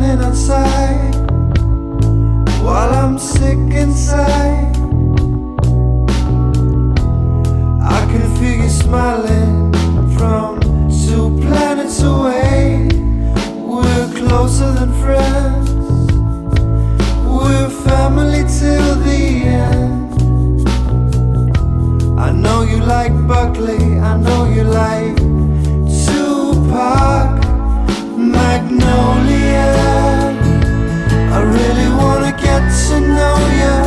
standing outside while I'm sick inside. I can feel you smiling from 2 planets away. We're closer than friends, we're family till the end. I know you like Buckley, I know you like Tupac, Magnolia. I really wanna get to know ya,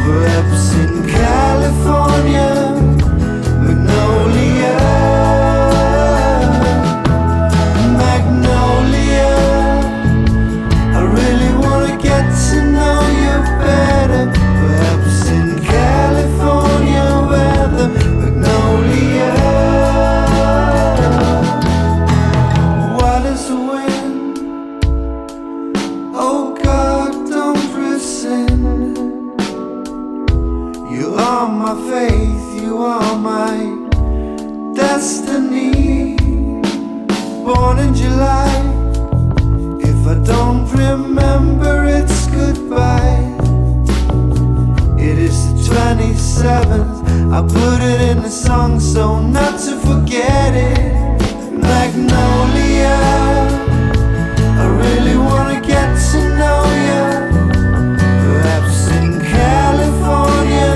perhaps in California, Magnolia, Magnolia. I really wanna get to know you better, perhaps in California weather, Magnolia. What is the wind? Oh God, don't rescind. You are my faith, you are my destiny. Born in July, if I don't remember, it's goodbye. It is the 27th, I put it in the song so not to forget it. Magnolia, I really wanna get to know ya, perhaps in California,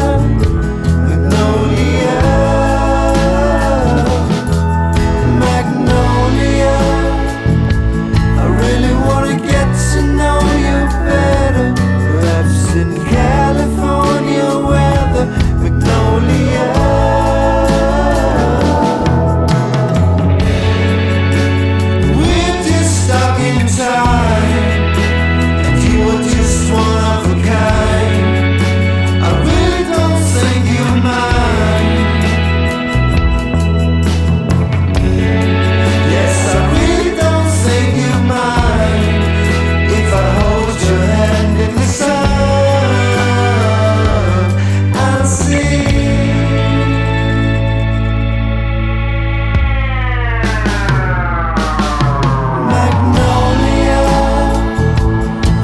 Magnolia, Magnolia. I really wanna get to know you better, perhaps in California weather, Magnolia. We're just stuck in time, and you were just one of a kind. I really don't think you're mine. Yes, I really don't think you're mine. If I hold your hand in the sun, I'll see. Magnolia,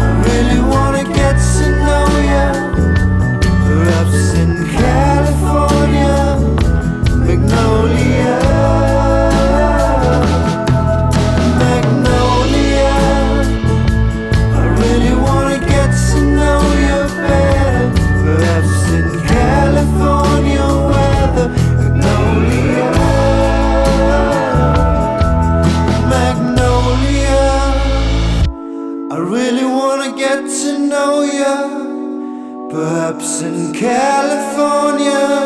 I really wanna get to know ya, perhaps in California, Magnolia, Magnolia. I really wanna get to know you better, perhaps in California weather, Magnolia, Magnolia. I really wanna get to know ya, perhaps in California.